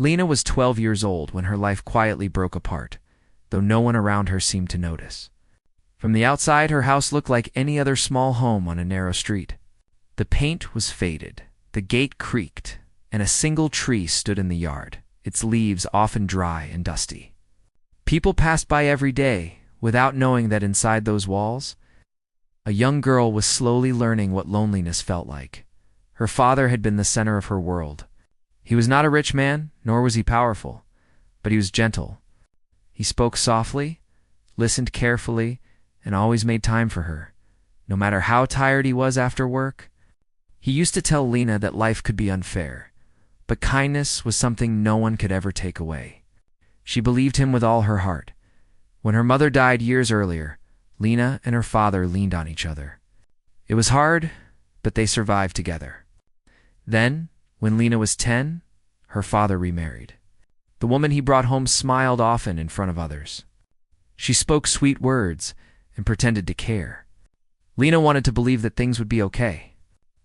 Lena was 12 years old when her life quietly broke apart, though no one around her seemed to notice. From the outside, her house looked like any other small home on a narrow street. The paint was faded, the gate creaked, and a single tree stood in the yard, its leaves often dry and dusty. People passed by every day, without knowing that inside those walls, a young girl was slowly learning what loneliness felt like. Her father had been the center of her world. He was not a rich man, nor was he powerful, but he was gentle. He spoke softly, listened carefully, and always made time for her, no matter how tired he was after work. He used to tell Lena that life could be unfair, but kindness was something no one could ever take away. She believed him with all her heart. When her mother died years earlier, Lena and her father leaned on each other. It was hard, but they survived together. Then, when Lena was 10, her father remarried. The woman he brought home smiled often in front of others. She spoke sweet words and pretended to care. Lena wanted to believe that things would be okay.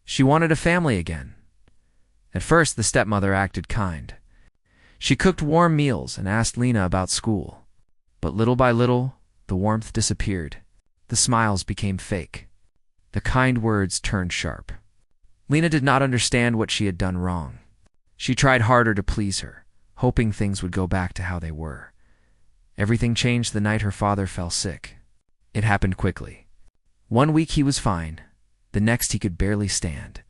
She wanted a family again. At first, the stepmother acted kind. She cooked warm meals and asked Lena about school. But little by little, the warmth disappeared. The smiles became fake. The kind words turned sharp. Lena did not understand what she had done wrong. She tried harder to please her, hoping things would go back to how they were. Everything changed the night her father fell sick. It happened quickly. 1 week he was fine. The next he could barely stand.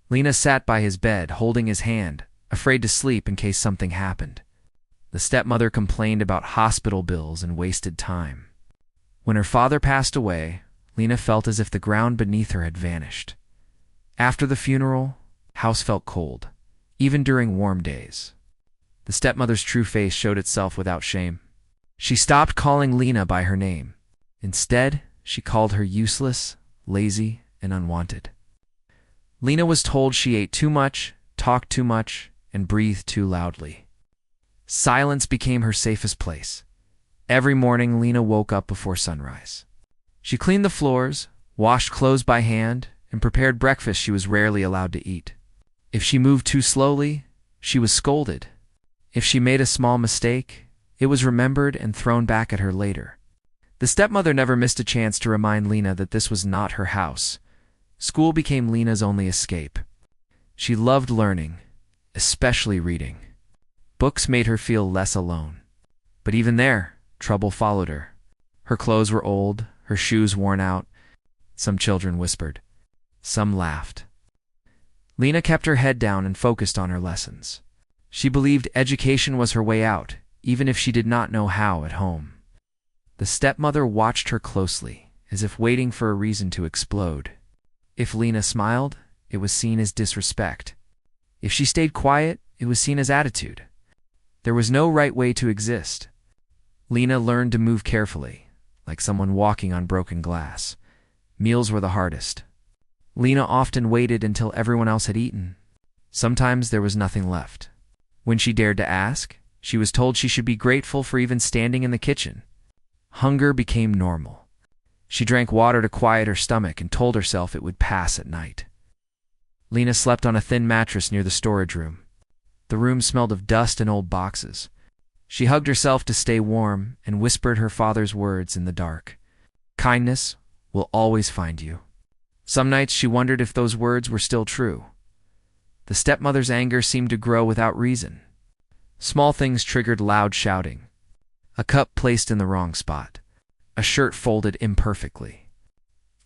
Lena sat by his bed, holding his hand, afraid to sleep in case something happened. The stepmother complained about hospital bills and wasted time. When her father passed away, Lena felt as if the ground beneath her had vanished. After the funeral, the house felt cold, even during warm days. The stepmother's true face showed itself without shame. She stopped calling Lena by her name. Instead, she called her useless, lazy, and unwanted. Lena was told she ate too much, talked too much, and breathed too loudly. Silence became her safest place. Every morning, Lena woke up before sunrise. She cleaned the floors, washed clothes by hand, and prepared breakfast she was rarely allowed to eat. If she moved too slowly, she was scolded. If she made a small mistake, it was remembered and thrown back at her later. The stepmother never missed a chance to remind Lena that this was not her house. School became Lena's only escape. She loved learning, especially reading. Books made her feel less alone. But even there, trouble followed her. Her clothes were old, her shoes worn out. Some children whispered. Some laughed. Lena kept her head down and focused on her lessons. She believed education was her way out, even if she did not know how at home. The stepmother watched her closely, as if waiting for a reason to explode. If Lena smiled, it was seen as disrespect. If she stayed quiet, it was seen as attitude. There was no right way to exist. Lena learned to move carefully, like someone walking on broken glass. Meals were the hardest. Lena often waited until everyone else had eaten. Sometimes there was nothing left. When she dared to ask, she was told she should be grateful for even standing in the kitchen. Hunger became normal. She drank water to quiet her stomach and told herself it would pass at night. Lena slept on a thin mattress near the storage room. The room smelled of dust and old boxes. She hugged herself to stay warm and whispered her father's words in the dark. Kindness will always find you. Some nights she wondered if those words were still true. The stepmother's anger seemed to grow without reason. Small things triggered loud shouting. A cup placed in the wrong spot. A shirt folded imperfectly.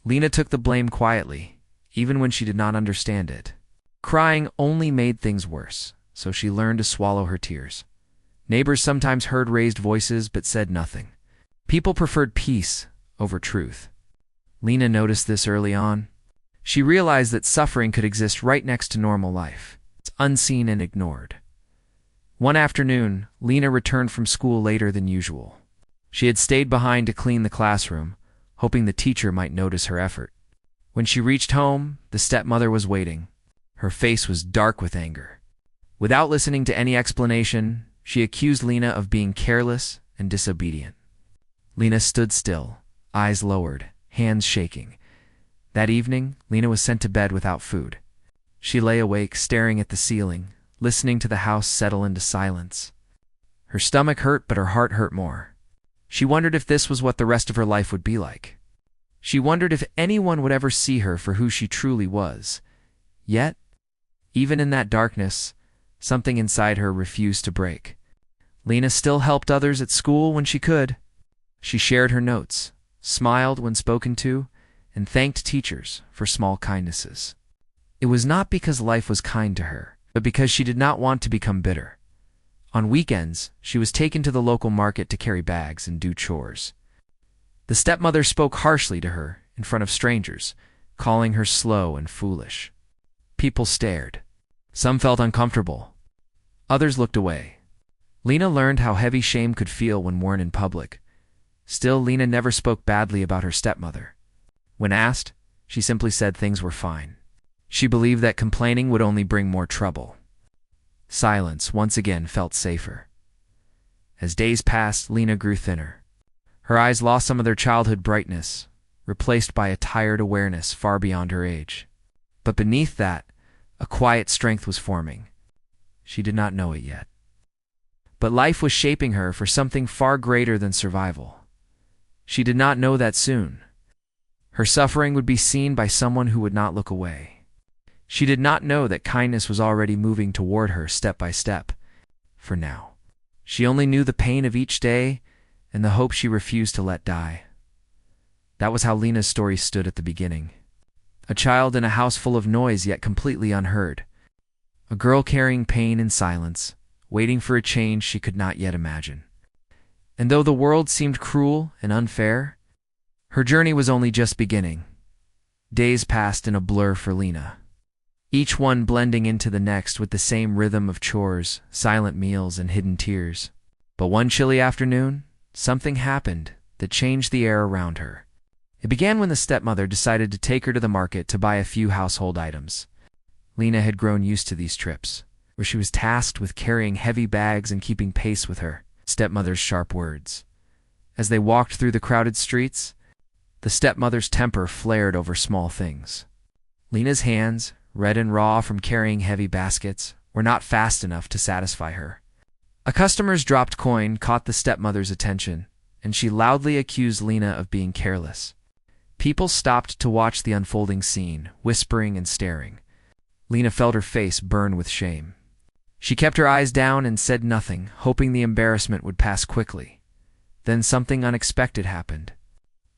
Lena took the blame quietly, even when she did not understand it. Crying only made things worse, so she learned to swallow her tears. Neighbors sometimes heard raised voices but said nothing. People preferred peace over truth. Lena noticed this early on. She realized that suffering could exist right next to normal life. It's unseen and ignored. One afternoon, Lena returned from school later than usual. She had stayed behind to clean the classroom, hoping the teacher might notice her effort. When she reached home, the stepmother was waiting. Her face was dark with anger. Without listening to any explanation, she accused Lena of being careless and disobedient. Lena stood still, eyes lowered, hands shaking. That evening, Lena was sent to bed without food. She lay awake, staring at the ceiling, listening to the house settle into silence. Her stomach hurt, but her heart hurt more. She wondered if this was what the rest of her life would be like. She wondered if anyone would ever see her for who she truly was. Yet, even in that darkness, something inside her refused to break. Lena still helped others at school when she could. She shared her notes, smiled when spoken to, and thanked teachers for small kindnesses. It was not because life was kind to her, but because she did not want to become bitter. On weekends, she was taken to the local market to carry bags and do chores. The stepmother spoke harshly to her in front of strangers, calling her slow and foolish. People stared. Some felt uncomfortable. Others looked away. Lena learned how heavy shame could feel when worn in public. Still, Lena never spoke badly about her stepmother. When asked, she simply said things were fine. She believed that complaining would only bring more trouble. Silence once again felt safer. As days passed, Lena grew thinner. Her eyes lost some of their childhood brightness, replaced by a tired awareness far beyond her age. But beneath that, a quiet strength was forming. She did not know it yet. But life was shaping her for something far greater than survival. She did not know that soon. Her suffering would be seen by someone who would not look away. She did not know that kindness was already moving toward her step by step. For now, she only knew the pain of each day and the hope she refused to let die. That was how Lena's story stood at the beginning. A child in a house full of noise yet completely unheard. A girl carrying pain in silence, waiting for a change she could not yet imagine. And though the world seemed cruel and unfair, her journey was only just beginning. Days passed in a blur for Lena, each one blending into the next with the same rhythm of chores, silent meals, and hidden tears. But one chilly afternoon, something happened that changed the air around her. It began when the stepmother decided to take her to the market to buy a few household items. Lena had grown used to these trips, where she was tasked with carrying heavy bags and keeping pace with her stepmother's sharp words. As they walked through the crowded streets, the stepmother's temper flared over small things. Lena's hands, red and raw from carrying heavy baskets, were not fast enough to satisfy her. A customer's dropped coin caught the stepmother's attention, and she loudly accused Lena of being careless. People stopped to watch the unfolding scene, whispering and staring. Lena felt her face burn with shame. She kept her eyes down and said nothing, hoping the embarrassment would pass quickly. Then something unexpected happened.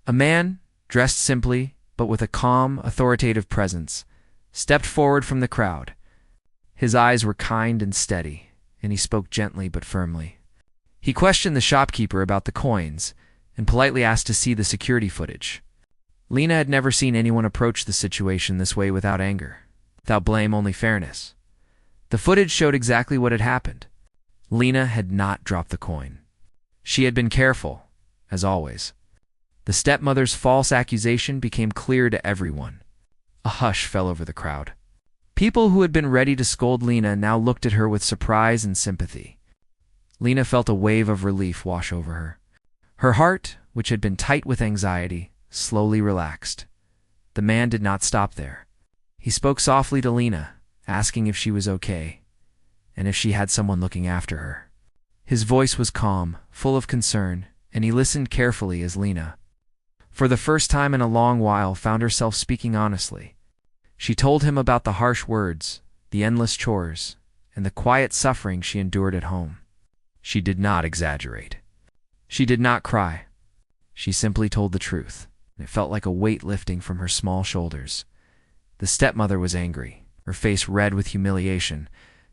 A man, dressed simply, but with a calm, authoritative presence, stepped forward from the crowd. His eyes were kind and steady, and he spoke gently but firmly. He questioned the shopkeeper about the coins and politely asked to see the security footage. Lena had never seen anyone approach the situation this way without anger, without blame, only fairness. The footage showed exactly what had happened. Lena had not dropped the coin. She had been careful, as always. The stepmother's false accusation became clear to everyone. A hush fell over the crowd. People who had been ready to scold Lena now looked at her with surprise and sympathy. Lena felt a wave of relief wash over her. Her heart, which had been tight with anxiety, slowly relaxed. The man did not stop there. He spoke softly to Lena, asking if she was okay, and if she had someone looking after her. His voice was calm, full of concern, and he listened carefully as Lena, for the first time in a long while, found herself speaking honestly. She told him about the harsh words, the endless chores, and the quiet suffering she endured at home. She did not exaggerate. She did not cry. She simply told the truth, and it felt like a weight lifting from her small shoulders. The stepmother was angry, her face red with humiliation,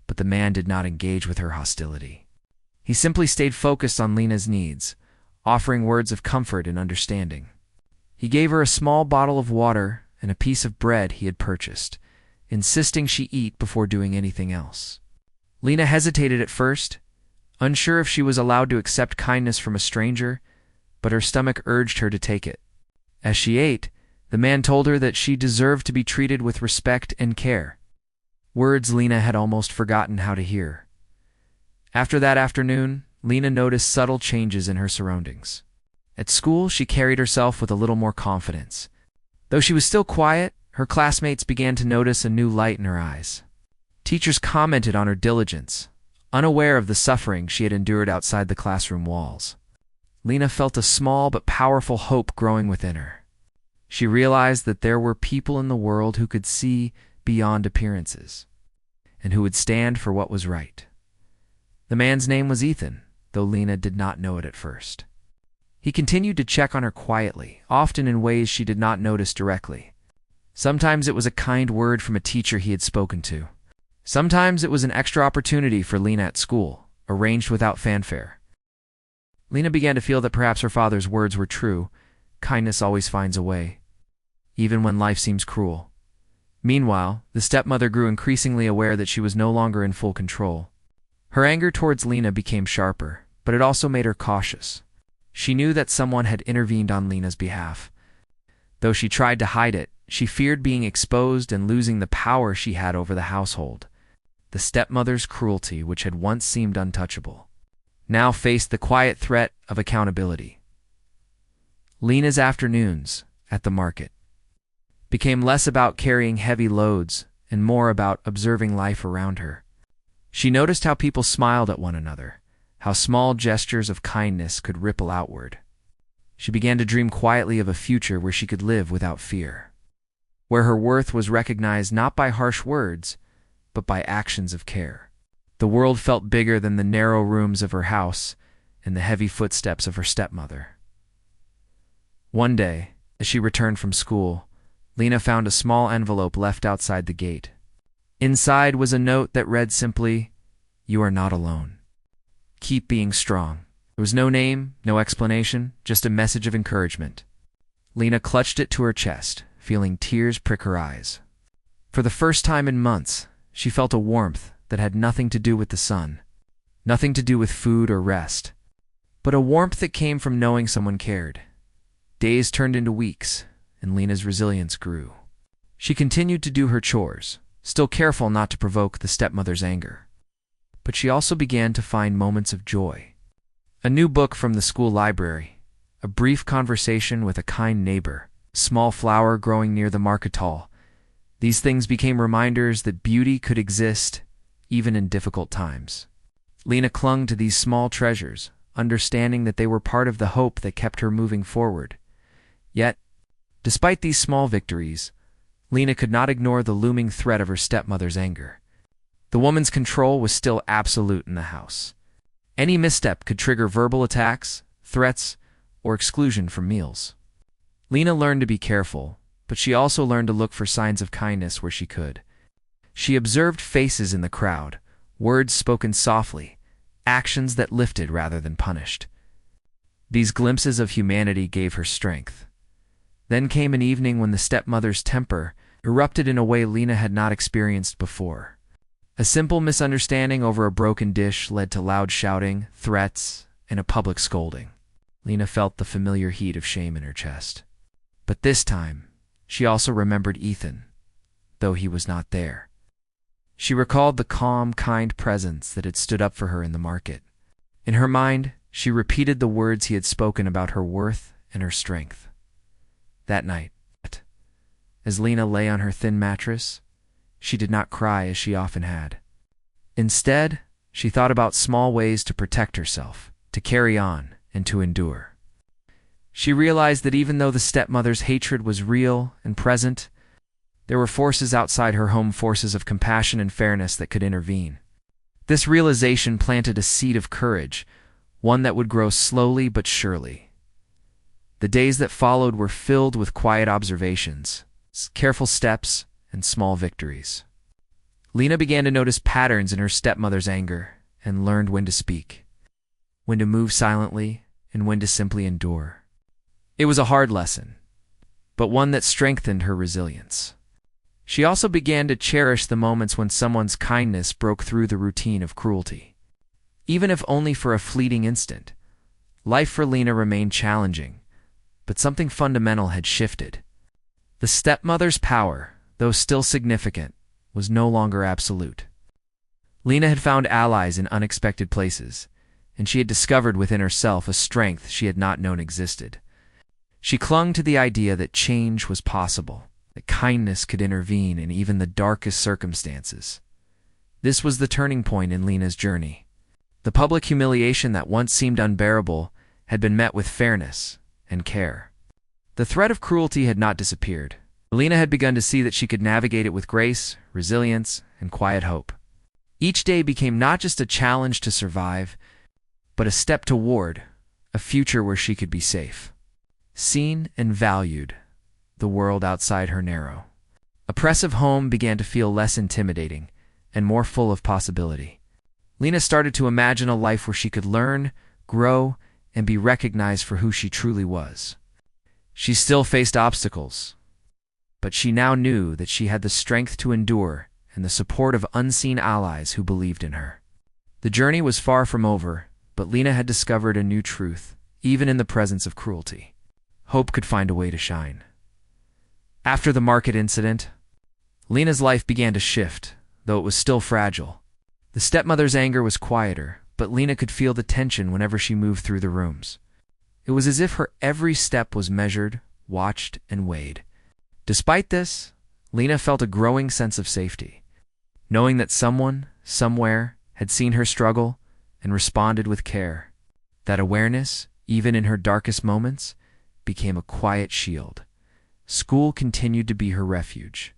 but the man did not engage with her hostility. He simply stayed focused on Lena's needs, offering words of comfort and understanding. He gave her a small bottle of water and a piece of bread he had purchased, insisting she eat before doing anything else. Lena hesitated at first, unsure if she was allowed to accept kindness from a stranger, but her stomach urged her to take it. As she ate, the man told her that she deserved to be treated with respect and care, words Lena had almost forgotten how to hear. After that afternoon, Lena noticed subtle changes in her surroundings. At school, she carried herself with a little more confidence. Though she was still quiet, her classmates began to notice a new light in her eyes. Teachers commented on her diligence, unaware of the suffering she had endured outside the classroom walls. Lena felt a small but powerful hope growing within her. She realized that there were people in the world who could see beyond appearances, and who would stand for what was right. The man's name was Ethan, though Lena did not know it at first. He continued to check on her quietly, often in ways she did not notice directly. Sometimes it was a kind word from a teacher he had spoken to. Sometimes it was an extra opportunity for Lena at school, arranged without fanfare. Lena began to feel that perhaps her father's words were true. Kindness always finds a way, even when life seems cruel. Meanwhile, the stepmother grew increasingly aware that she was no longer in full control. Her anger towards Lena became sharper, but it also made her cautious. She knew that someone had intervened on Lena's behalf. Though she tried to hide it, she feared being exposed and losing the power she had over the household. The stepmother's cruelty, which had once seemed untouchable, now faced the quiet threat of accountability. Lena's afternoons at the market became less about carrying heavy loads and more about observing life around her. She noticed how people smiled at one another, how small gestures of kindness could ripple outward. She began to dream quietly of a future where she could live without fear, where her worth was recognized not by harsh words, but by actions of care. The world felt bigger than the narrow rooms of her house and the heavy footsteps of her stepmother. One day, as she returned from school, Lena found a small envelope left outside the gate. Inside was a note that read simply, "You are not alone. Keep being strong." There was no name, no explanation, just a message of encouragement. Lena clutched it to her chest, feeling tears prick her eyes. For the first time in months, she felt a warmth that had nothing to do with the sun, nothing to do with food or rest, but a warmth that came from knowing someone cared. Days turned into weeks, and Lena's resilience grew. She continued to do her chores, still careful not to provoke the stepmother's anger. But she also began to find moments of joy. A new book from the school library, a brief conversation with a kind neighbor, a small flower growing near the market hall. These things became reminders that beauty could exist even in difficult times. Lena clung to these small treasures, understanding that they were part of the hope that kept her moving forward. Yet, despite these small victories, Lena could not ignore the looming threat of her stepmother's anger. The woman's control was still absolute in the house. Any misstep could trigger verbal attacks, threats, or exclusion from meals. Lena learned to be careful, but she also learned to look for signs of kindness where she could. She observed faces in the crowd, words spoken softly, actions that lifted rather than punished. These glimpses of humanity gave her strength. Then came an evening when the stepmother's temper erupted in a way Lena had not experienced before. A simple misunderstanding over a broken dish led to loud shouting, threats, and a public scolding. Lena felt the familiar heat of shame in her chest. But this time, she also remembered Ethan, though he was not there. She recalled the calm, kind presence that had stood up for her in the market. In her mind, she repeated the words he had spoken about her worth and her strength. That night, as Lena lay on her thin mattress, she did not cry as she often had. Instead, she thought about small ways to protect herself, to carry on, and to endure. She realized that even though the stepmother's hatred was real and present, there were forces outside her home, forces of compassion and fairness that could intervene. This realization planted a seed of courage, one that would grow slowly but surely. The days that followed were filled with quiet observations, careful steps, and small victories. Lena began to notice patterns in her stepmother's anger and learned when to speak, when to move silently, and when to simply endure. It was a hard lesson, but one that strengthened her resilience. She also began to cherish the moments when someone's kindness broke through the routine of cruelty. Even if only for a fleeting instant, life for Lena remained challenging, but something fundamental had shifted. The stepmother's power, though still significant, was no longer absolute. Lena had found allies in unexpected places, and she had discovered within herself a strength she had not known existed. She clung to the idea that change was possible, that kindness could intervene in even the darkest circumstances. This was the turning point in Lena's journey. The public humiliation that once seemed unbearable had been met with fairness and care. The threat of cruelty had not disappeared. Lena had begun to see that she could navigate it with grace, resilience, and quiet hope. Each day became not just a challenge to survive, but a step toward a future where she could be safe, seen and valued. The world outside her narrow, oppressive home began to feel less intimidating and more full of possibility. Lena started to imagine a life where she could learn, grow, and be recognized for who she truly was. She still faced obstacles, but she now knew that she had the strength to endure and the support of unseen allies who believed in her. The journey was far from over, but Lena had discovered a new truth. Even in the presence of cruelty, hope could find a way to shine. After the market incident, Lena's life began to shift, though it was still fragile. The stepmother's anger was quieter, but Lena could feel the tension whenever she moved through the rooms. It was as if her every step was measured, watched, and weighed. Despite this, Lena felt a growing sense of safety, knowing that someone, somewhere, had seen her struggle and responded with care. That awareness, even in her darkest moments, became a quiet shield. School continued to be her refuge.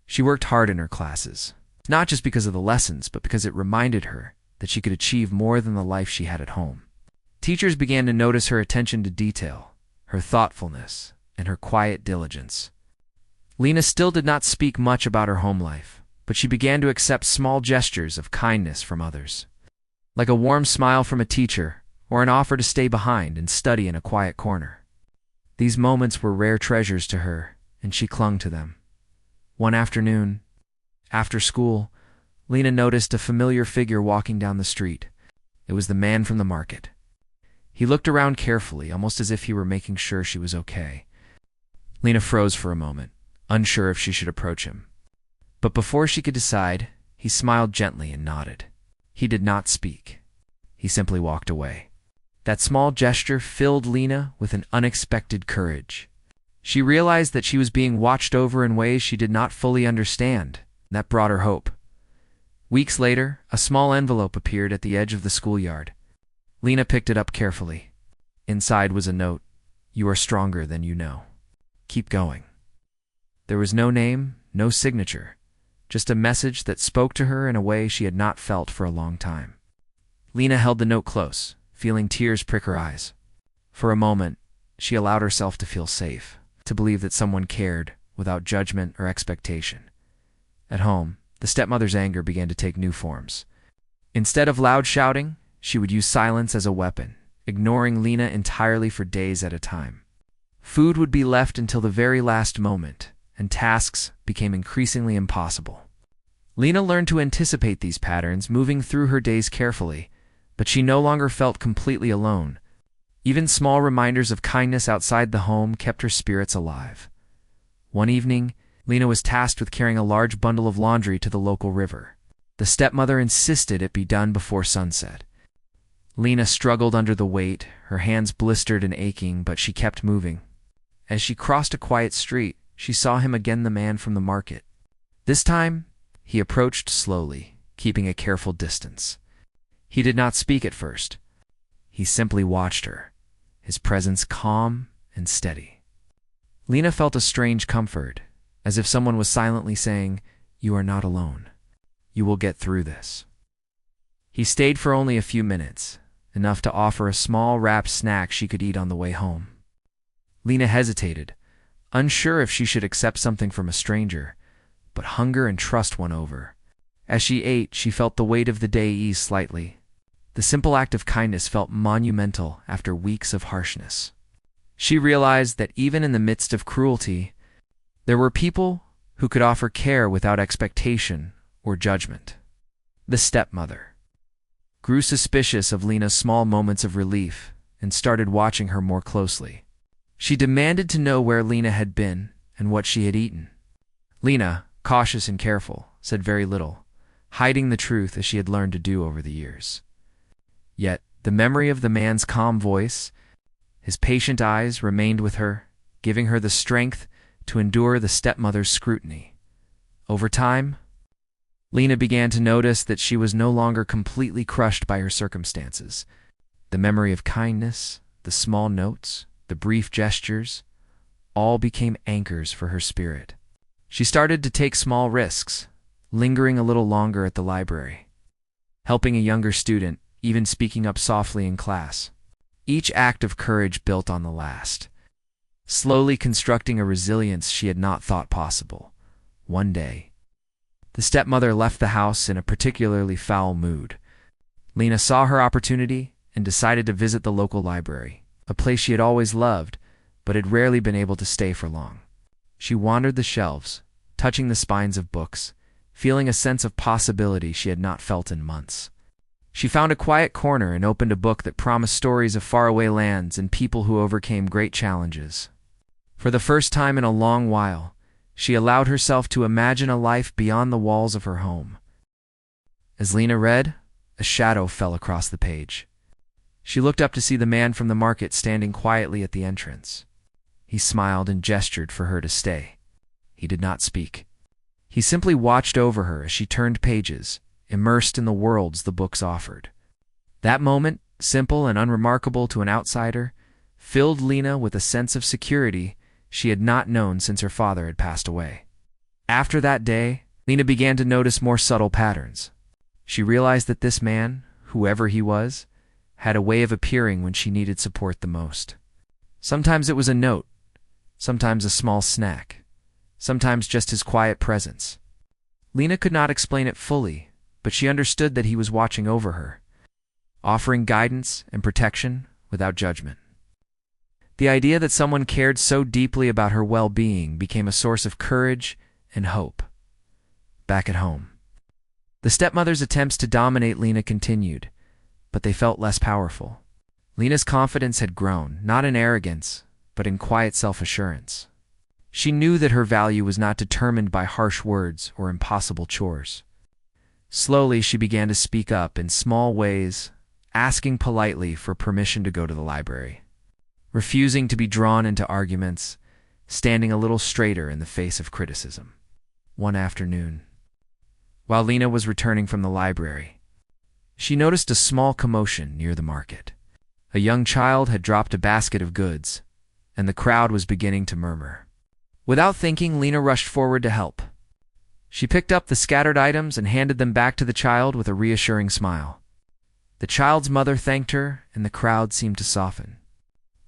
She worked hard in her classes, not just because of the lessons, but because it reminded her that she could achieve more than the life she had at home. Teachers began to notice her attention to detail, her thoughtfulness, and her quiet diligence. Lena still did not speak much about her home life, but she began to accept small gestures of kindness from others, like a warm smile from a teacher or an offer to stay behind and study in a quiet corner. These moments were rare treasures to her, and she clung to them. One afternoon, after school, Lena noticed a familiar figure walking down the street. It was the man from the market. He looked around carefully, almost as if he were making sure she was okay. Lena froze for a moment, unsure if she should approach him. But before she could decide, he smiled gently and nodded. He did not speak. He simply walked away. That small gesture filled Lena with an unexpected courage. She realized that she was being watched over in ways she did not fully understand. That brought her hope. Weeks later, a small envelope appeared at the edge of the schoolyard. Lena picked it up carefully. Inside was a note. "You are stronger than you know. Keep going." There was no name, no signature, just a message that spoke to her in a way she had not felt for a long time. Lena held the note close, feeling tears prick her eyes. For a moment, she allowed herself to feel safe, to believe that someone cared without judgment or expectation. At home, the stepmother's anger began to take new forms. Instead of loud shouting, she would use silence as a weapon, ignoring Lena entirely for days at a time. Food would be left until the very last moment, and tasks became increasingly impossible. Lena learned to anticipate these patterns, moving through her days carefully, but she no longer felt completely alone. Even small reminders of kindness outside the home kept her spirits alive. One evening, Lena was tasked with carrying a large bundle of laundry to the local river. The stepmother insisted it be done before sunset. Lena struggled under the weight, her hands blistered and aching, but she kept moving. As she crossed a quiet street, she saw him again, the man from the market. This time, he approached slowly, keeping a careful distance. He did not speak at first. He simply watched her, his presence calm and steady. Lena felt a strange comfort, as if someone was silently saying, "You are not alone. You will get through this." He stayed for only a few minutes, enough to offer a small wrapped snack she could eat on the way home. Lena hesitated, unsure if she should accept something from a stranger, but hunger and trust won over. As she ate, she felt the weight of the day ease slightly. The simple act of kindness felt monumental after weeks of harshness. She realized that even in the midst of cruelty, there were people who could offer care without expectation or judgment. The stepmother grew suspicious of Lena's small moments of relief and started watching her more closely. She demanded to know where Lena had been and what she had eaten. Lena, cautious and careful, said very little, hiding the truth as she had learned to do over the years. Yet, the memory of the man's calm voice, his patient eyes remained with her, giving her the strength to endure the stepmother's scrutiny. Over time, Lena began to notice that she was no longer completely crushed by her circumstances. The memory of kindness, the small notes, the brief gestures, all became anchors for her spirit. She started to take small risks, lingering a little longer at the library, helping a younger student, even speaking up softly in class. Each act of courage built on the last, slowly constructing a resilience she had not thought possible. One day, the stepmother left the house in a particularly foul mood. Lena saw her opportunity and decided to visit the local library, a place she had always loved, but had rarely been able to stay for long. She wandered the shelves, touching the spines of books, feeling a sense of possibility she had not felt in months. She found a quiet corner and opened a book that promised stories of faraway lands and people who overcame great challenges. For the first time in a long while, she allowed herself to imagine a life beyond the walls of her home. As Lena read, a shadow fell across the page. She looked up to see the man from the market standing quietly at the entrance. He smiled and gestured for her to stay. He did not speak. He simply watched over her as she turned pages, immersed in the worlds the books offered. That moment, simple and unremarkable to an outsider, filled Lena with a sense of security she had not known since her father had passed away. After that day, Lena began to notice more subtle patterns. She realized that this man, whoever he was, had a way of appearing when she needed support the most. Sometimes it was a note, sometimes a small snack, sometimes just his quiet presence. Lena could not explain it fully, but she understood that he was watching over her, offering guidance and protection without judgment. The idea that someone cared so deeply about her well-being became a source of courage and hope. Back at home, the stepmother's attempts to dominate Lena continued, but they felt less powerful. Lena's confidence had grown, not in arrogance, but in quiet self-assurance. She knew that her value was not determined by harsh words or impossible chores. Slowly, she began to speak up in small ways, asking politely for permission to go to the library, refusing to be drawn into arguments, standing a little straighter in the face of criticism. One afternoon, while Lena was returning from the library, she noticed a small commotion near the market. A young child had dropped a basket of goods, and the crowd was beginning to murmur. Without thinking, Lena rushed forward to help. She picked up the scattered items and handed them back to the child with a reassuring smile. The child's mother thanked her, and the crowd seemed to soften.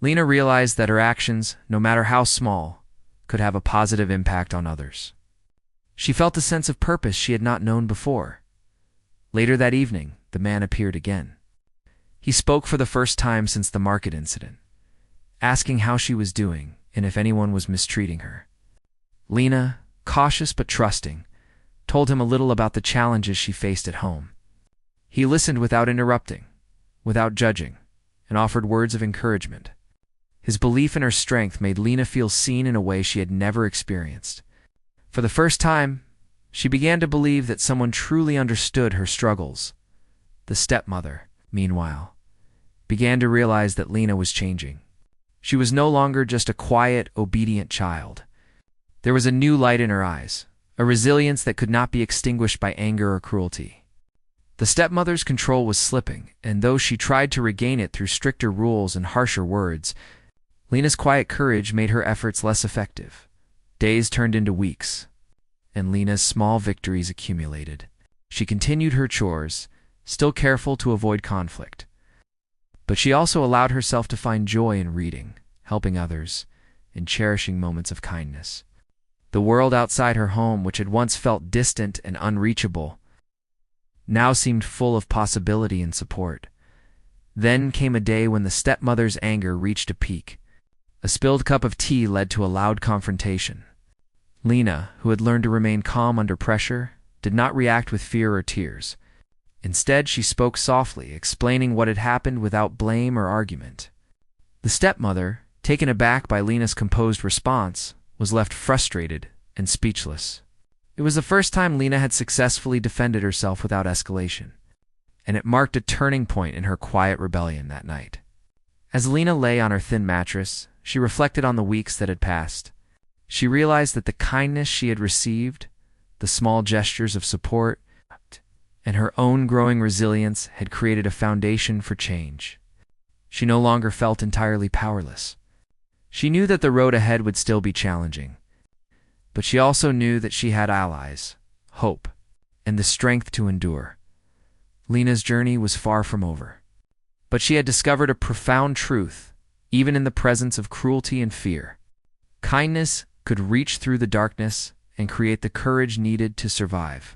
Lena realized that her actions, no matter how small, could have a positive impact on others. She felt a sense of purpose she had not known before. Later that evening, the man appeared again. He spoke for the first time since the market incident, asking how she was doing and if anyone was mistreating her. Lena, cautious but trusting, told him a little about the challenges she faced at home. He listened without interrupting, without judging, and offered words of encouragement. His belief in her strength made Lena feel seen in a way she had never experienced. For the first time, she began to believe that someone truly understood her struggles. The stepmother, meanwhile, began to realize that Lena was changing. She was no longer just a quiet, obedient child. There was a new light in her eyes, a resilience that could not be extinguished by anger or cruelty. The stepmother's control was slipping, and though she tried to regain it through stricter rules and harsher words, Lena's quiet courage made her efforts less effective. Days turned into weeks, and Lena's small victories accumulated. She continued her chores, still careful to avoid conflict. But she also allowed herself to find joy in reading, helping others, and cherishing moments of kindness. The world outside her home, which had once felt distant and unreachable, now seemed full of possibility and support. Then came a day when the stepmother's anger reached a peak. A spilled cup of tea led to a loud confrontation. Lena, who had learned to remain calm under pressure, did not react with fear or tears. Instead, she spoke softly, explaining what had happened without blame or argument. The stepmother, taken aback by Lena's composed response, was left frustrated and speechless. It was the first time Lena had successfully defended herself without escalation, and it marked a turning point in her quiet rebellion that night. As Lena lay on her thin mattress, she reflected on the weeks that had passed. She realized that the kindness she had received, the small gestures of support, and her own growing resilience had created a foundation for change. She no longer felt entirely powerless. She knew that the road ahead would still be challenging, but she also knew that she had allies, hope, and the strength to endure. Lena's journey was far from over, but she had discovered a profound truth, even in the presence of cruelty and fear. Kindness could reach through the darkness and create the courage needed to survive.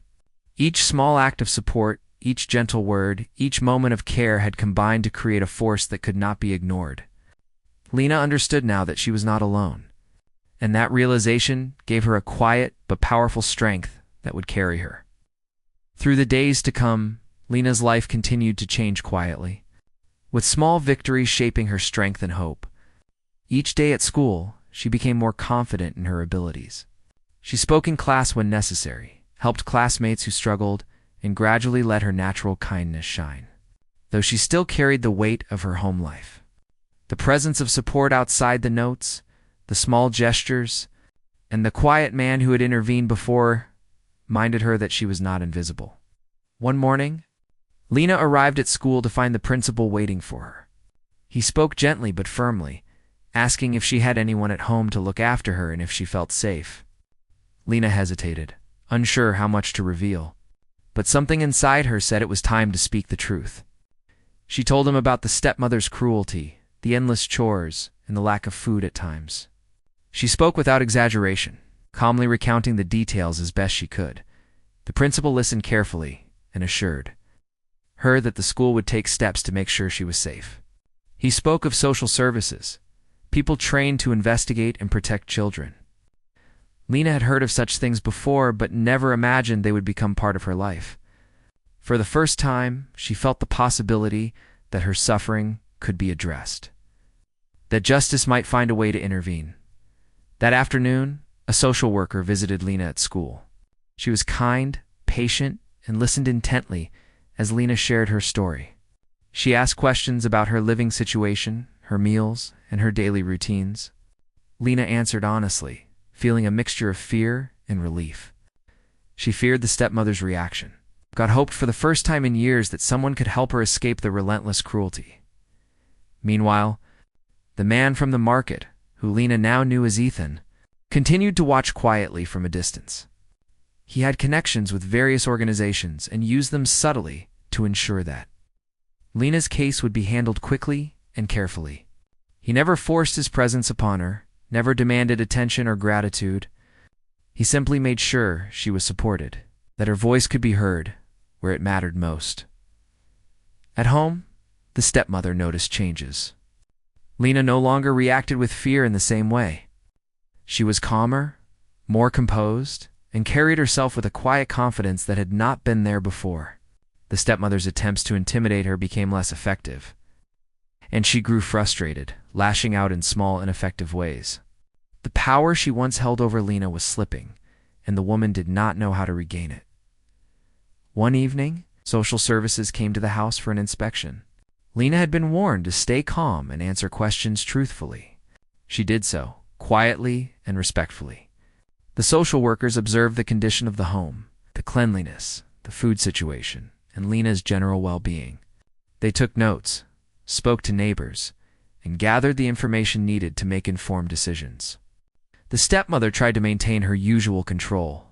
Each small act of support, each gentle word, each moment of care had combined to create a force that could not be ignored. Lena understood now that she was not alone, and that realization gave her a quiet but powerful strength that would carry her. Through the days to come, Lena's life continued to change quietly, with small victories shaping her strength and hope. Each day at school, she became more confident in her abilities. She spoke in class when necessary, helped classmates who struggled, and gradually let her natural kindness shine, though she still carried the weight of her home life. The presence of support outside the notes, the small gestures, and the quiet man who had intervened before reminded her that she was not invisible. One morning, Lena arrived at school to find the principal waiting for her. He spoke gently but firmly, asking if she had anyone at home to look after her and if she felt safe. Lena hesitated, unsure how much to reveal, but something inside her said it was time to speak the truth. She told him about the stepmother's cruelty, the endless chores, and the lack of food at times. She spoke without exaggeration, calmly recounting the details as best she could. The principal listened carefully and assured her that the school would take steps to make sure she was safe. He spoke of social services, people trained to investigate and protect children. Lena had heard of such things before, but never imagined they would become part of her life. For the first time, she felt the possibility that her suffering could be addressed, that justice might find a way to intervene. That afternoon, a social worker visited Lena at school. She was kind, patient, and listened intently as Lena shared her story. She asked questions about her living situation, her meals, and her daily routines. Lena answered honestly, feeling a mixture of fear and relief. She feared the stepmother's reaction, but hoped for the first time in years that someone could help her escape the relentless cruelty. Meanwhile, the man from the market, who Lena now knew as Ethan, continued to watch quietly from a distance. He had connections with various organizations and used them subtly to ensure that Lena's case would be handled quickly and carefully. He never forced his presence upon her, never demanded attention or gratitude. He simply made sure she was supported, that her voice could be heard where it mattered most. At home, the stepmother noticed changes. Lena no longer reacted with fear in the same way. She was calmer, more composed, and carried herself with a quiet confidence that had not been there before. The stepmother's attempts to intimidate her became less effective, and she grew frustrated, lashing out in small, ineffective ways. The power she once held over Lena was slipping, and the woman did not know how to regain it. One evening, social services came to the house for an inspection. Lena had been warned to stay calm and answer questions truthfully. She did so, quietly and respectfully. The social workers observed the condition of the home, the cleanliness, the food situation, and Lena's general well-being. They took notes, spoke to neighbors, and gathered the information needed to make informed decisions. The stepmother tried to maintain her usual control,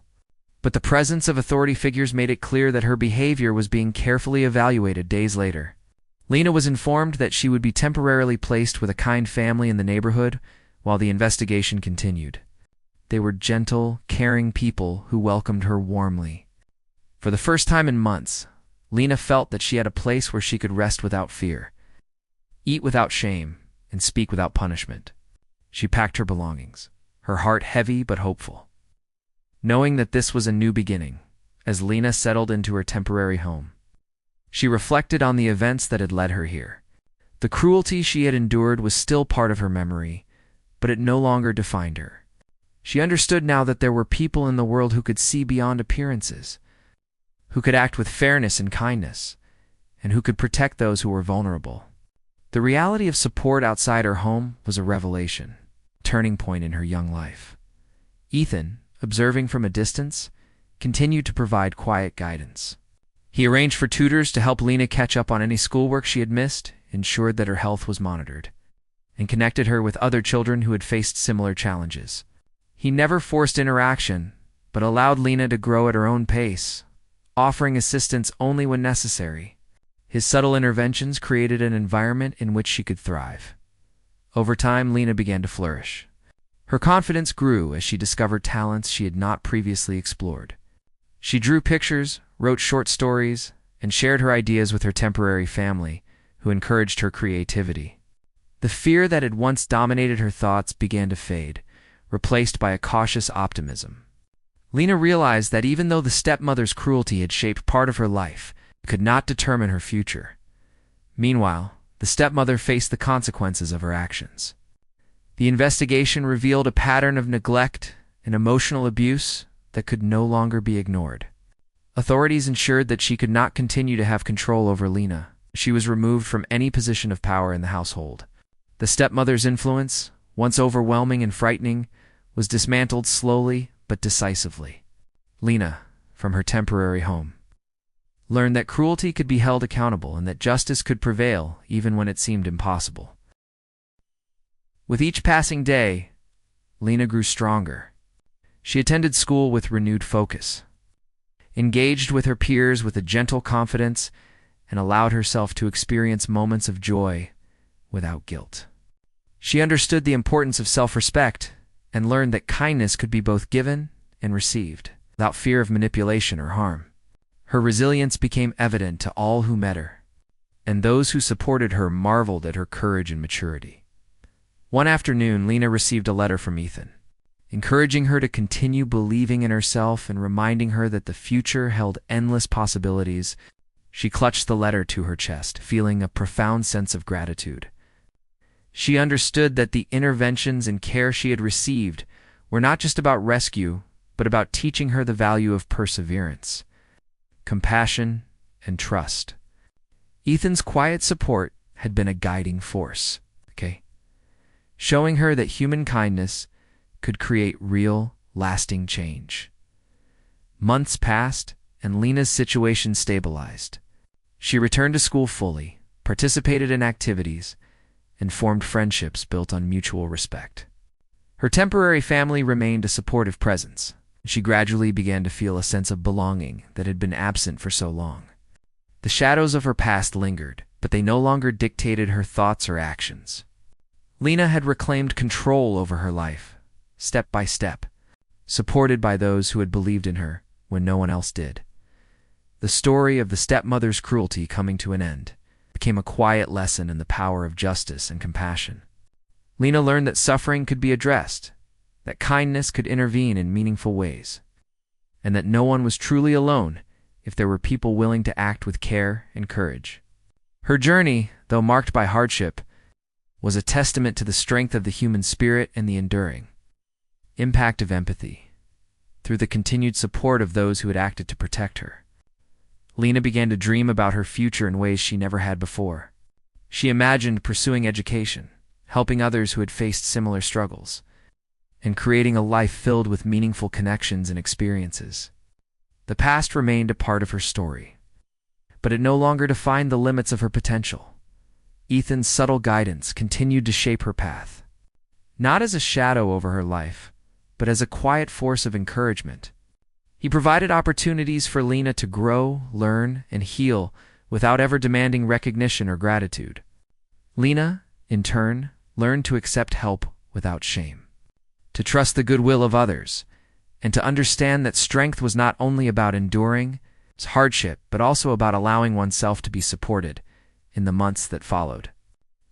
but the presence of authority figures made it clear that her behavior was being carefully evaluated days later. Lena was informed that she would be temporarily placed with a kind family in the neighborhood while the investigation continued. They were gentle, caring people who welcomed her warmly. For the first time in months, Lena felt that she had a place where she could rest without fear, eat without shame, and speak without punishment. She packed her belongings, her heart heavy but hopeful, knowing that this was a new beginning. As Lena settled into her temporary home, she reflected on the events that had led her here. The cruelty she had endured was still part of her memory, but it no longer defined her. She understood now that there were people in the world who could see beyond appearances, who could act with fairness and kindness, and who could protect those who were vulnerable. The reality of support outside her home was a revelation, a turning point in her young life. Ethan, observing from a distance, continued to provide quiet guidance. He arranged for tutors to help Lena catch up on any schoolwork she had missed, ensured that her health was monitored, and connected her with other children who had faced similar challenges. He never forced interaction, but allowed Lena to grow at her own pace, offering assistance only when necessary. His subtle interventions created an environment in which she could thrive. Over time, Lena began to flourish. Her confidence grew as she discovered talents she had not previously explored. She drew pictures, wrote short stories, and shared her ideas with her temporary family, who encouraged her creativity. The fear that had once dominated her thoughts began to fade, replaced by a cautious optimism. Lena realized that even though the stepmother's cruelty had shaped part of her life, it could not determine her future. Meanwhile, the stepmother faced the consequences of her actions. The investigation revealed a pattern of neglect and emotional abuse that could no longer be ignored. Authorities ensured that she could not continue to have control over Lena. She was removed from any position of power in the household. The stepmother's influence, once overwhelming and frightening, was dismantled slowly but decisively. Lena, from her temporary home, learned that cruelty could be held accountable and that justice could prevail even when it seemed impossible. With each passing day, Lena grew stronger. She attended school with renewed focus, engaged with her peers with a gentle confidence, and allowed herself to experience moments of joy without guilt. She understood the importance of self-respect and learned that kindness could be both given and received, without fear of manipulation or harm. Her resilience became evident to all who met her, and those who supported her marveled at her courage and maturity. One afternoon, Lena received a letter from Ethan, encouraging her to continue believing in herself and reminding her that the future held endless possibilities. She clutched the letter to her chest, feeling a profound sense of gratitude. She understood that the interventions and care she had received were not just about rescue, but about teaching her the value of perseverance, compassion, and trust. Ethan's quiet support had been a guiding force, showing her that human kindness could create real, lasting change. Months passed, and Lena's situation stabilized. She returned to school fully, participated in activities, and formed friendships built on mutual respect. Her temporary family remained a supportive presence. She gradually began to feel a sense of belonging that had been absent for so long. The shadows of her past lingered, but they no longer dictated her thoughts or actions. Lena had reclaimed control over her life, step by step, supported by those who had believed in her when no one else did. The story of the stepmother's cruelty coming to an end became a quiet lesson in the power of justice and compassion. Lena learned that suffering could be addressed, that kindness could intervene in meaningful ways, and that no one was truly alone if there were people willing to act with care and courage. Her journey, though marked by hardship, was a testament to the strength of the human spirit and the enduring impact of empathy. Through the continued support of those who had acted to protect her, Lena began to dream about her future in ways she never had before. She imagined pursuing education, helping others who had faced similar struggles, and creating a life filled with meaningful connections and experiences. The past remained a part of her story, but it no longer defined the limits of her potential. Ethan's subtle guidance continued to shape her path, not as a shadow over her life, but as a quiet force of encouragement. He provided opportunities for Lena to grow, learn, and heal without ever demanding recognition or gratitude. Lena, in turn, learned to accept help without shame, to trust the goodwill of others, and to understand that strength was not only about enduring hardship, but also about allowing oneself to be supported. In the months that followed,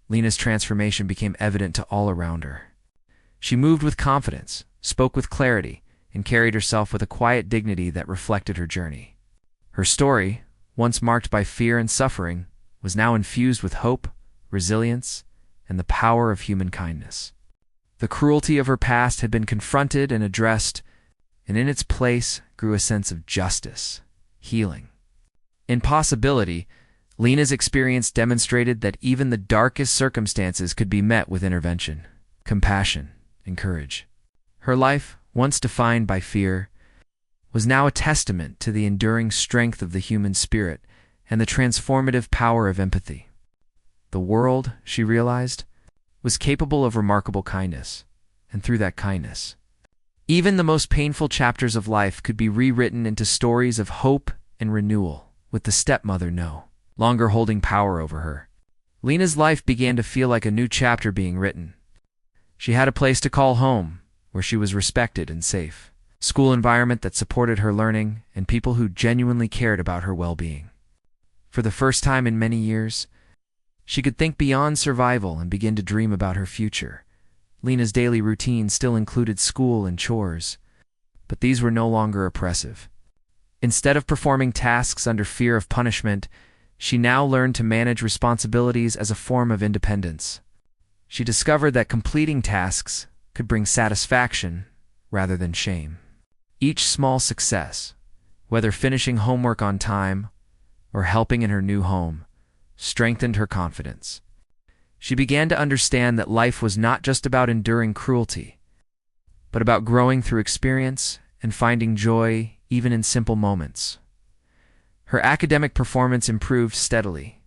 Lena's transformation became evident to all around her. She moved with confidence, spoke with clarity, and carried herself with a quiet dignity that reflected her journey. Her story, once marked by fear and suffering, was now infused with hope, resilience, and the power of human kindness. The cruelty of her past had been confronted and addressed, and in its place grew a sense of justice, healing, and possibility. Lena's experience demonstrated that even the darkest circumstances could be met with intervention, compassion, and courage. Her life, once defined by fear, was now a testament to the enduring strength of the human spirit and the transformative power of empathy. The world, she realized, was capable of remarkable kindness, and through that kindness, even the most painful chapters of life could be rewritten into stories of hope and renewal, with the stepmother no longer holding power over her. Lena's life began to feel like a new chapter being written. She had a place to call home, where she was respected and safe, school environment that supported her learning, and people who genuinely cared about her well-being. For the first time in many years, she could think beyond survival and begin to dream about her future. Lena's daily routine still included school and chores, but these were no longer oppressive. Instead of performing tasks under fear of punishment, she now learned to manage responsibilities as a form of independence. She discovered that completing tasks could bring satisfaction rather than shame. Each small success, whether finishing homework on time or helping in her new home, strengthened her confidence. She began to understand that life was not just about enduring cruelty, but about growing through experience and finding joy even in simple moments. Her academic performance improved steadily.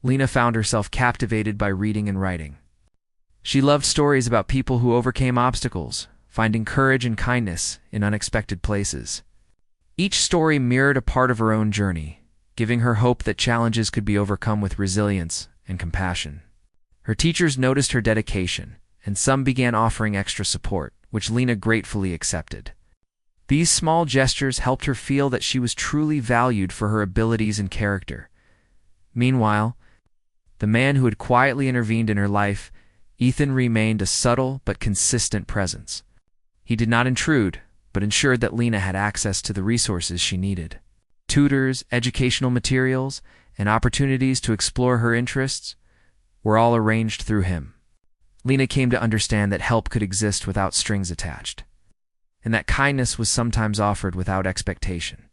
Lena found herself captivated by reading and writing. She loved stories about people who overcame obstacles, finding courage and kindness in unexpected places. Each story mirrored a part of her own journey, giving her hope that challenges could be overcome with resilience and compassion. Her teachers noticed her dedication, and some began offering extra support, which Lena gratefully accepted. These small gestures helped her feel that she was truly valued for her abilities and character. Meanwhile, the man who had quietly intervened in her life, Ethan, remained a subtle but consistent presence. He did not intrude, but ensured that Lena had access to the resources she needed. Tutors, educational materials, and opportunities to explore her interests were all arranged through him. Lena came to understand that help could exist without strings attached, and that kindness was sometimes offered without expectation.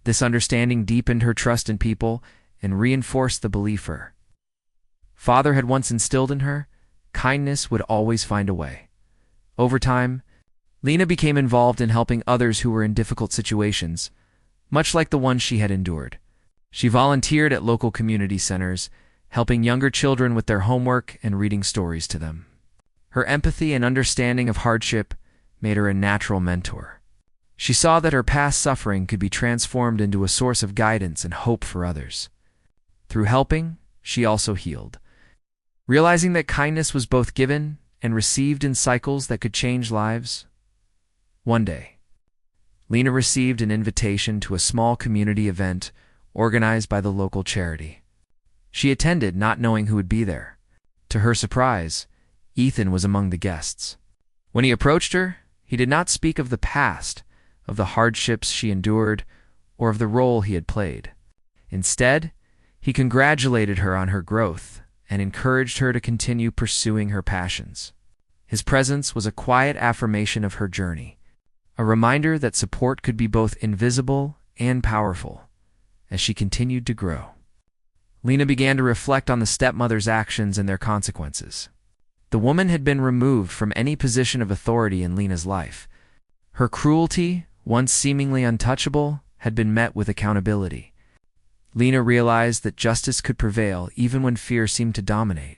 This understanding deepened her trust in people and reinforced the belief her father had once instilled in her: kindness would always find a way. Over time, Lena became involved in helping others who were in difficult situations, much like the one she had endured. She volunteered at local community centers, helping younger children with their homework and reading stories to them. Her empathy and understanding of hardship made her a natural mentor. She saw that her past suffering could be transformed into a source of guidance and hope for others. Through helping, she also healed, realizing that kindness was both given and received in cycles that could change lives. One day, Lena received an invitation to a small community event organized by the local charity. She attended, not knowing who would be there. To her surprise, Ethan was among the guests. When he approached her, he did not speak of the past, of the hardships she endured, or of the role he had played. Instead, he congratulated her on her growth and encouraged her to continue pursuing her passions. His presence was a quiet affirmation of her journey, a reminder that support could be both invisible and powerful as she continued to grow. Lena began to reflect on the stepmother's actions and their consequences. The woman had been removed from any position of authority in Lena's life. Her cruelty, once seemingly untouchable, had been met with accountability. Lena realized that justice could prevail even when fear seemed to dominate.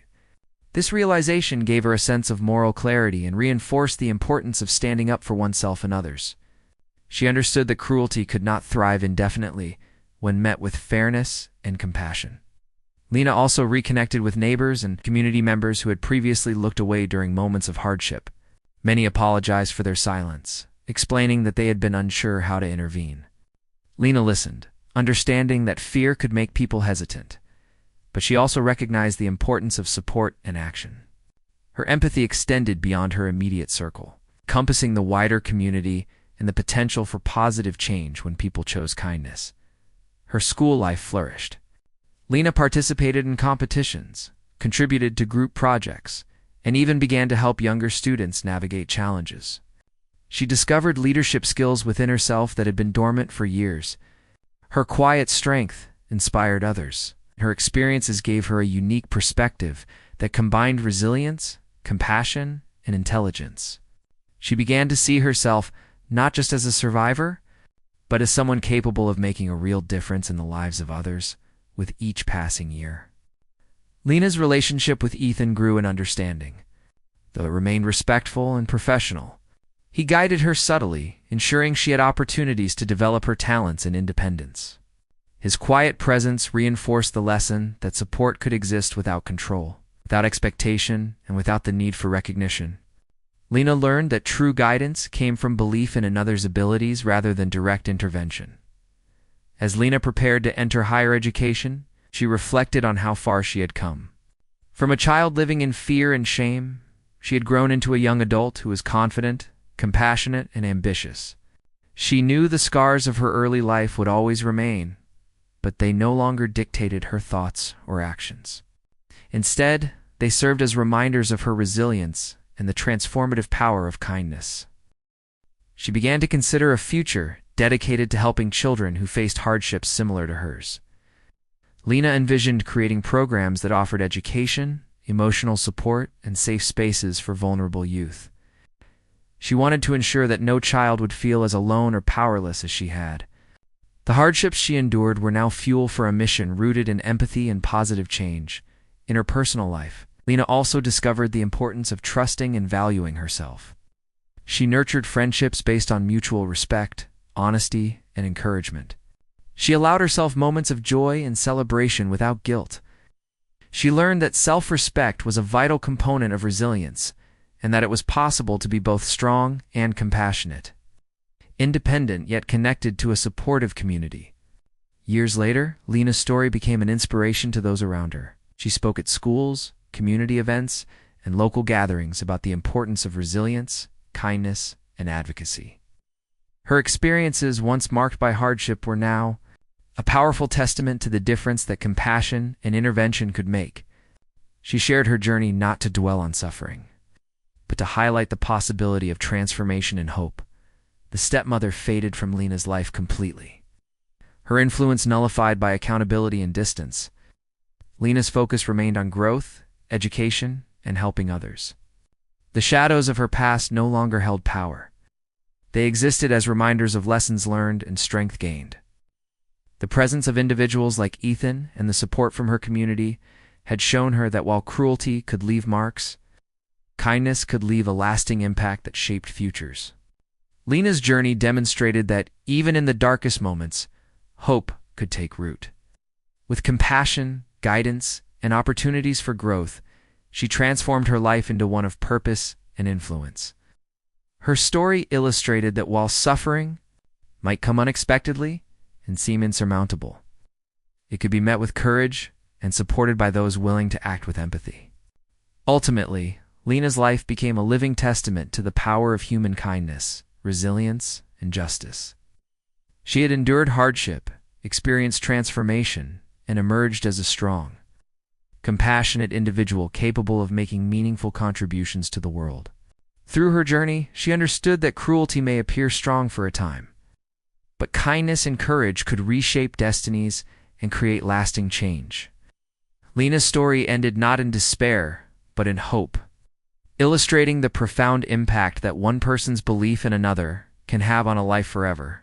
This realization gave her a sense of moral clarity and reinforced the importance of standing up for oneself and others. She understood that cruelty could not thrive indefinitely when met with fairness and compassion. Lena also reconnected with neighbors and community members who had previously looked away during moments of hardship. Many apologized for their silence, explaining that they had been unsure how to intervene. Lena listened, understanding that fear could make people hesitant, but she also recognized the importance of support and action. Her empathy extended beyond her immediate circle, encompassing the wider community and the potential for positive change when people chose kindness. Her school life flourished. Lena participated in competitions, contributed to group projects, and even began to help younger students navigate challenges. She discovered leadership skills within herself that had been dormant for years. Her quiet strength inspired others. Her experiences gave her a unique perspective that combined resilience, compassion, and intelligence. She began to see herself not just as a survivor, but as someone capable of making a real difference in the lives of others with each passing year. Lena's relationship with Ethan grew in understanding, though it remained respectful and professional. He guided her subtly, ensuring she had opportunities to develop her talents and independence. His quiet presence reinforced the lesson that support could exist without control, without expectation, and without the need for recognition. Lena learned that true guidance came from belief in another's abilities rather than direct intervention. As Lena prepared to enter higher education, she reflected on how far she had come. From a child living in fear and shame, she had grown into a young adult who was confident, compassionate, and ambitious. She knew the scars of her early life would always remain, but they no longer dictated her thoughts or actions. Instead, they served as reminders of her resilience and the transformative power of kindness. She began to consider a future dedicated to helping children who faced hardships similar to hers. Lena envisioned creating programs that offered education, emotional support, and safe spaces for vulnerable youth. She wanted to ensure that no child would feel as alone or powerless as she had. The hardships she endured were now fuel for a mission rooted in empathy and positive change. In her personal life, Lena also discovered the importance of trusting and valuing herself. She nurtured friendships based on mutual respect, honesty, and encouragement. She allowed herself moments of joy and celebration without guilt. She learned that self-respect was a vital component of resilience, and that it was possible to be both strong and compassionate, independent yet connected to a supportive community. Years later, Lena's story became an inspiration to those around her. She spoke at schools, community events, and local gatherings about the importance of resilience, kindness, and advocacy. Her experiences, once marked by hardship, were now a powerful testament to the difference that compassion and intervention could make. She shared her journey not to dwell on suffering, but to highlight the possibility of transformation and hope. The stepmother faded from Lena's life completely, her influence nullified by accountability and distance. Lena's focus remained on growth, education, and helping others. The shadows of her past no longer held power. They existed as reminders of lessons learned and strength gained. The presence of individuals like Ethan and the support from her community had shown her that while cruelty could leave marks, kindness could leave a lasting impact that shaped futures. Lena's journey demonstrated that even in the darkest moments, hope could take root. With compassion, guidance, and opportunities for growth, she transformed her life into one of purpose and influence. Her story illustrated that while suffering might come unexpectedly and seem insurmountable, it could be met with courage and supported by those willing to act with empathy. Ultimately, Lena's life became a living testament to the power of human kindness, resilience, and justice. She had endured hardship, experienced transformation, and emerged as a strong, compassionate individual capable of making meaningful contributions to the world. Through her journey, she understood that cruelty may appear strong for a time, but kindness and courage could reshape destinies and create lasting change. Lena's story ended not in despair, but in hope, illustrating the profound impact that one person's belief in another can have on a life forever.